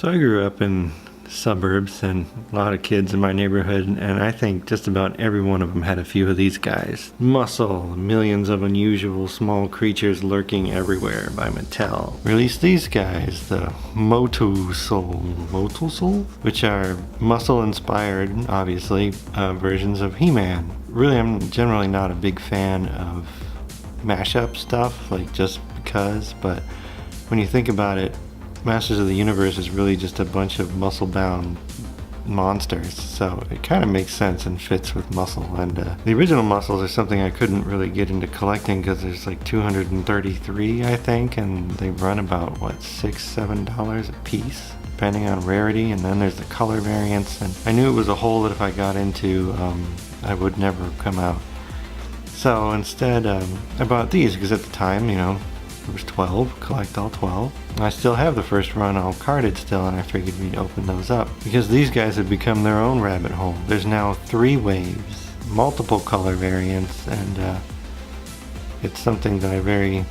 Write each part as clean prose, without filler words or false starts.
So I grew up in suburbs and a lot of kids in my neighborhood, and I think just about every one of them had a few of these guys. M.U.S.C.L.E, millions of unusual small creatures lurking everywhere by Mattel, released these guys, the MOTU, which are muscle inspired, obviously, versions of He-Man. Really, I'm generally not a big fan of mashup stuff, like just because, but when you think about it, Masters of the Universe is really just a bunch of muscle-bound monsters, so it kind of makes sense and fits with muscle. And the original muscles are something I couldn't really get into collecting because there's like 233, I think, and they run about what, $6-7 a piece, depending on rarity. And then there's the color variants, and I knew it was a hole that if I got into, I would never come out. So instead, I bought these because at the time, you know, there was 12, collect all 12. I still have the first run all carded still, and I figured we'd open those up because these guys have become their own rabbit hole. There's now 3 waves, multiple color variants, and it's something that I very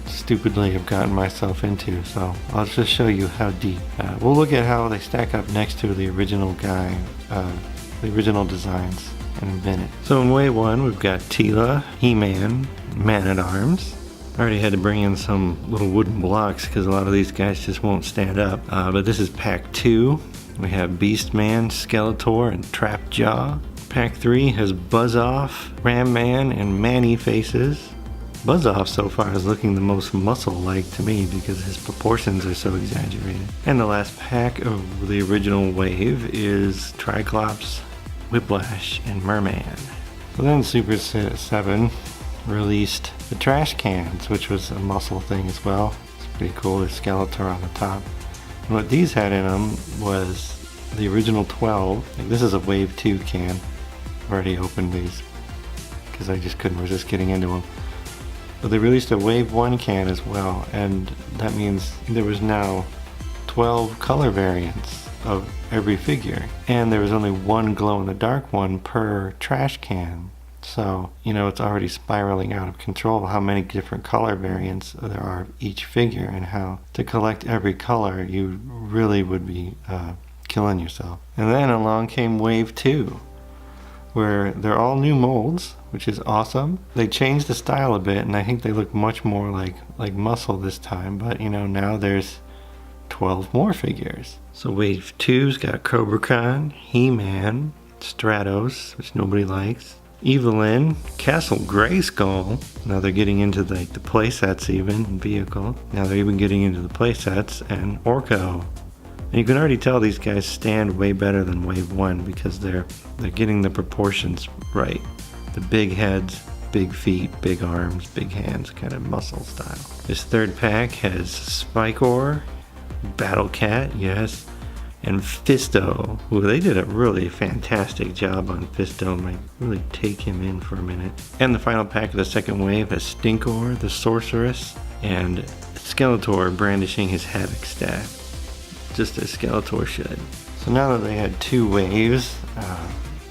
stupidly have gotten myself into, so I'll just show you how deep. We'll look at how they stack up next to the original guy, the original designs in a minute. So in wave 1 we've got Tila, He-Man, Man-at-Arms. I already had to bring in some little wooden blocks because a lot of these guys just won't stand up. But this is pack 2. We have Beastman, Skeletor, and Trapjaw. Pack 3 has Buzz-Off, Ram-Man, and Man-E-Faces. Buzz-Off so far is looking the most muscle-like to me because his proportions are so exaggerated. And the last pack of the original wave is Triclops, Whiplash, and Merman. So then Super7 released the trash cans, which was a muscle thing as well. It's pretty cool. There's Skeletor on the top. And what these had in them was the original 12. Like, this is a wave 2 can. I've already opened these because I just couldn't resist getting into them. But they released a wave 1 can as well, and that means there was now 12 color variants of every figure, and there was only one glow-in-the-dark one per trash can. So, you know, it's already spiraling out of control how many different color variants there are of each figure, and how to collect every color you really would be killing yourself. And then along came wave 2, where they're all new molds, which is awesome. They changed the style a bit, and I think they look much more like muscle this time, but you know, now there's 12 more figures. So wave 2's got Cobra Khan, He-Man, Stratos, which nobody likes, Evelyn, Castle Grayskull. Now they're getting into the playsets even, vehicle. Now they're even getting into the playsets, and Orko. And you can already tell these guys stand way better than wave 1 because they're getting the proportions right. The big heads, big feet, big arms, big hands, kind of muscle style. This third pack has Spikor, Battle Cat, yes, and Fisto. Ooh, they did a really fantastic job on Fisto. Might really take him in for a minute. And the final pack of the second wave has Stinkor, the Sorceress, and Skeletor brandishing his Havoc staff, just as Skeletor should. So now that they had 2 waves,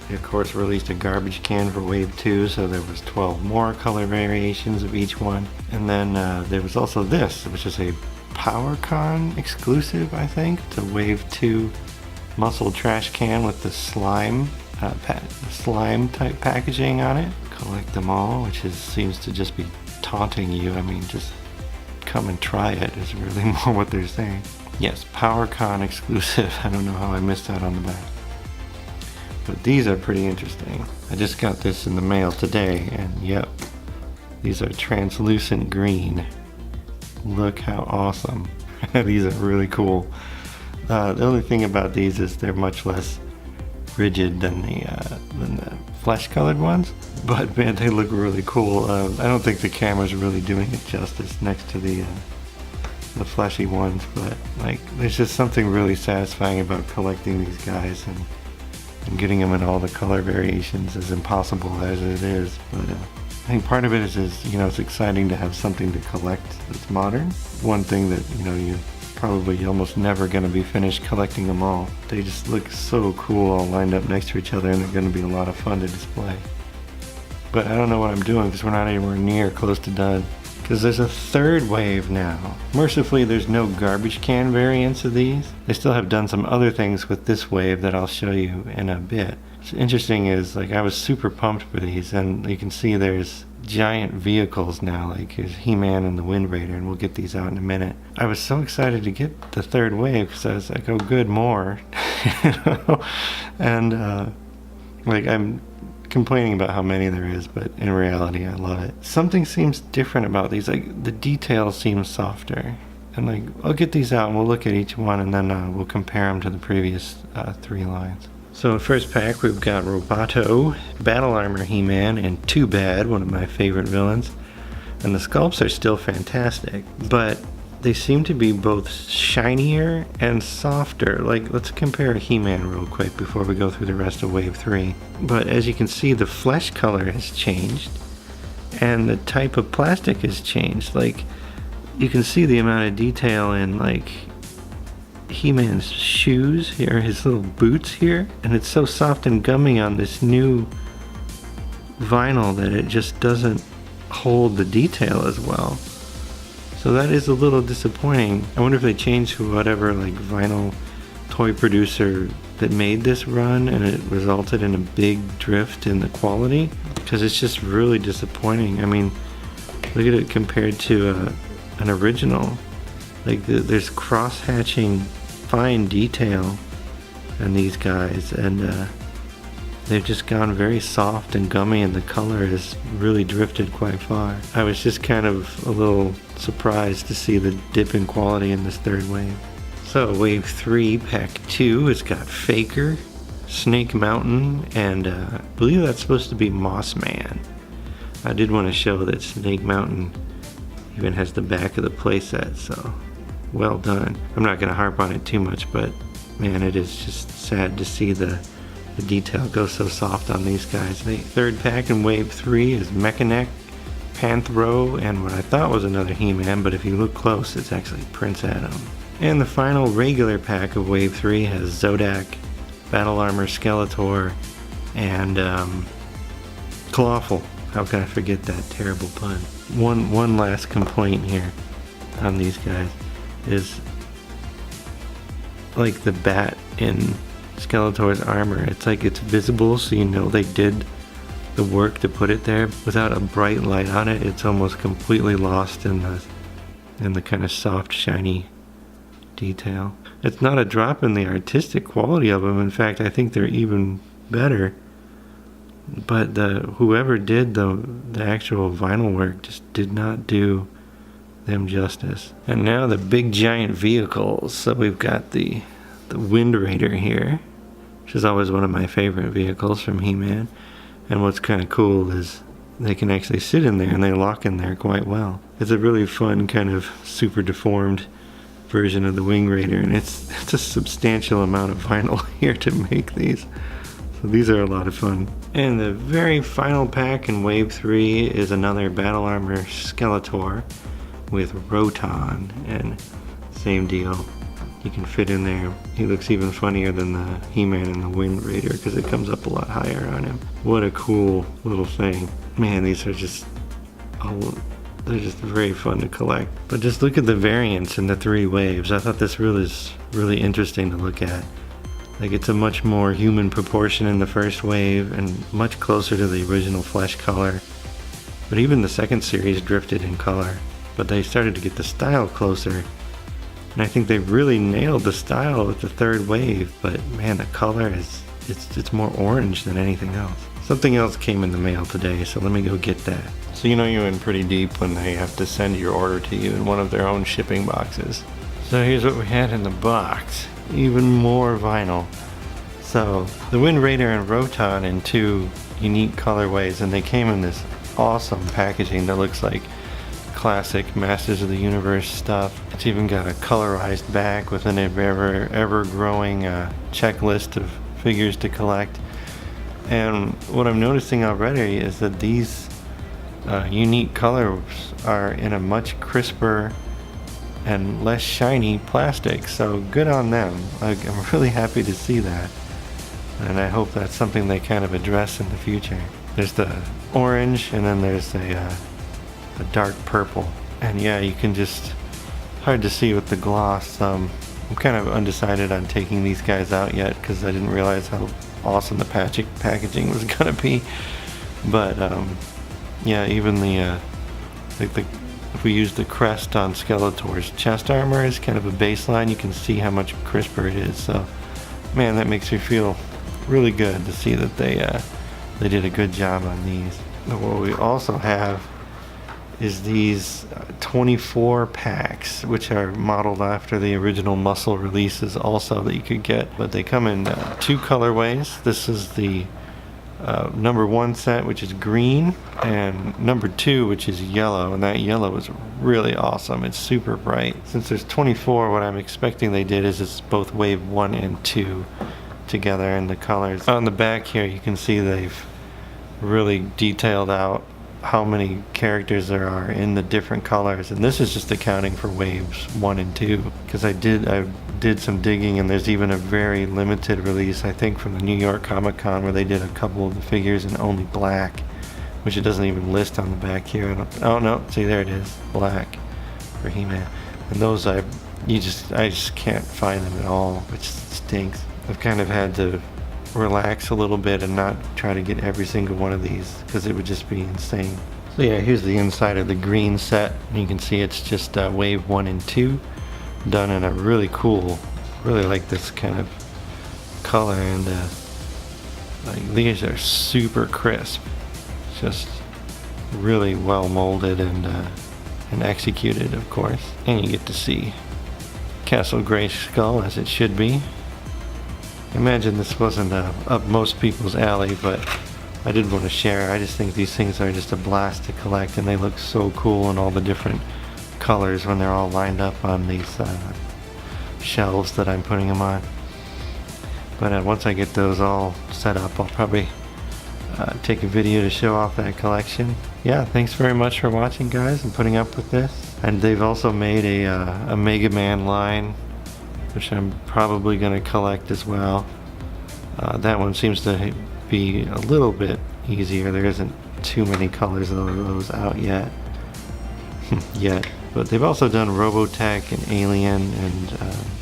they of course released a garbage can for wave 2, so there was 12 more color variations of each one. And then there was also this, which is a PowerCon exclusive, I think. It's a wave 2 muscle trash can with the slime type packaging on it. Collect them all, which seems to just be taunting you. I mean, just come and try it is really more what they're saying. Yes, PowerCon exclusive. I don't know how I missed that on the back. But these are pretty interesting. I just got this in the mail today, and yep, these are translucent green. Look how awesome. These are really cool. The only thing about these is they're much less rigid than the flesh-colored ones, but man, they look really cool. I don't think the camera's really doing it justice next to the fleshy ones, but like, there's just something really satisfying about collecting these guys and getting them in all the color variations, as impossible as it is. But I think part of it is, you know, it's exciting to have something to collect that's modern. One thing that, you know, you're probably almost never going to be finished collecting them all. They just look so cool all lined up next to each other, and they're going to be a lot of fun to display. But I don't know what I'm doing because we're not anywhere near close to done, because there's a third wave now. Mercifully, there's no garbage can variants of these. They still have done some other things with this wave that I'll show you in a bit. What's interesting is, like, I was super pumped for these, and you can see there's giant vehicles now, like there's He-Man and the Wind Raider, and we'll get these out in a minute. I was so excited to get the third wave because I was like, oh good, more. You know? And like, I'm complaining about how many there is, but in reality I love it. Something seems different about these, like the detail seems softer. And like, I'll get these out and we'll look at each one, and then we'll compare them to the previous 3 lines. So first pack, we've got Roboto, Battle Armor He-Man, and Too Bad, one of my favorite villains. And the sculpts are still fantastic, but they seem to be both shinier and softer. Like, let's compare He-Man real quick before we go through the rest of Wave 3. But as you can see, the flesh color has changed, and the type of plastic has changed. Like, you can see the amount of detail in, like, He-Man's shoes here, his little boots here, and it's so soft and gummy on this new vinyl that it just doesn't hold the detail as well. So that is a little disappointing. I wonder if they changed whatever, like, vinyl toy producer that made this run and it resulted in a big drift in the quality, because it's just really disappointing. I mean, look at it compared to an original. Like, there's cross-hatching fine detail in these guys, and they've just gone very soft and gummy, and the color has really drifted quite far. I was just kind of a little surprised to see the dip in quality in this third wave. So Wave 3, Pack 2, it's got Faker, Snake Mountain, and I believe that's supposed to be Moss Man. I did want to show that Snake Mountain even has the back of the playset, so well done. I'm not going to harp on it too much, but man, it is just sad to see the detail go so soft on these guys. The third pack in Wave 3 is Mechanic, Panthro, and what I thought was another He-Man, but if you look close, it's actually Prince Adam. And the final regular pack of Wave 3 has Zodak, Battle Armor Skeletor, and Clawful. How can I forget that terrible pun? One last complaint here on these guys is, like, the bat in Skeletor's armor. It's like it's visible, so you know they did the work to put it there. Without a bright light on it, it's almost completely lost in the kind of soft, shiny detail. It's not a drop in the artistic quality of them. In fact, I think they're even better. But whoever did the actual vinyl work just did not do them justice. And now the big giant vehicles. So we've got the Wind Raider here, which is always one of my favorite vehicles from He-Man. And what's kind of cool is they can actually sit in there and they lock in there quite well. It's a really fun kind of super deformed version of the Wing Raider, and it's a substantial amount of vinyl here to make these. So these are a lot of fun. And the very final pack in Wave 3 is another Battle Armor Skeletor with Roton, and same deal. He can fit in there. He looks even funnier than the He-Man and the Wind Raider because it comes up a lot higher on him. What a cool little thing. Man, these are just, they're just very fun to collect. But just look at the variants in the 3 waves. I thought this was really interesting to look at. Like, it's a much more human proportion in the first wave and much closer to the original flesh color. But even the second series drifted in color. But they started to get the style closer. And I think they really nailed the style with the third wave. But man, the color it's more orange than anything else. Something else came in the mail today, so let me go get that. So you know you're in pretty deep when they have to send your order to you in one of their own shipping boxes. So here's what we had in the box. Even more vinyl. So the Wind Raider and Roton in 2 unique colorways, and they came in this awesome packaging that looks like classic Masters of the Universe stuff. It's even got a colorized back with an ever growing checklist of figures to collect. And what I'm noticing already is that these unique colors are in a much crisper and less shiny plastic, so good on them. I'm really happy to see that, and I hope that's something they kind of address in the future. There's the orange, and then there's a dark purple. And yeah, you can just, hard to see with the gloss. I'm kind of undecided on taking these guys out yet because I didn't realize how awesome the packaging was gonna be. But yeah, even the if we use the crest on Skeletor's chest armor as kind of a baseline, you can see how much crisper it is. So man, that makes me feel really good to see that they did a good job on these. What we also have is these 24 packs, which are modeled after the original M.U.S.C.L.E releases also that you could get. But they come in 2 colorways. This is the number 1 set, which is green, and number 2, which is yellow. And that yellow is really awesome. It's super bright. Since there's 24, what I'm expecting they did is it's both wave 1 and 2 together in the colors. On the back here, you can see they've really detailed out how many characters there are in the different colors, and this is just accounting for waves 1 and 2, because I did some digging, and there's even a very limited release, I think from the New York Comic Con, where they did a couple of the figures in only black, which it doesn't even list on the back here. Oh no, see, there it is, black for He-Man. And those I just can't find them at all, which stinks. I've kind of had to relax a little bit and not try to get every single one of these because it would just be insane. So yeah, here's the inside of the green set. You can see it's just wave 1 and 2 done in a really cool, really like this kind of color, and like these are super crisp, just really well molded and executed, of course. And you get to see Castle Grayskull as it should be. Imagine this wasn't up most people's alley, but I did want to share. I just think these things are just a blast to collect, and they look so cool in all the different colors when they're all lined up on these shelves that I'm putting them on. But once I get those all set up, I'll probably take a video to show off that collection. Yeah, thanks very much for watching, guys, and putting up with this. And they've also made a Mega Man line, which I'm probably going to collect as well. That one seems to be a little bit easier. There isn't too many colors of those out yet. But they've also done Robotech and Alien, and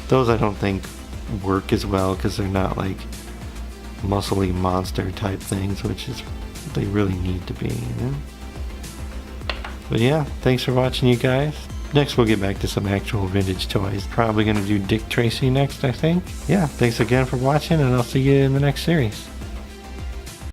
those I don't think work as well because they're not like muscly monster type things, which is what they really need to be, you know? But yeah, thanks for watching, you guys. Next we'll get back to some actual vintage toys. Probably gonna do Dick Tracy next, I think. Yeah, thanks again for watching, and I'll see you in the next series.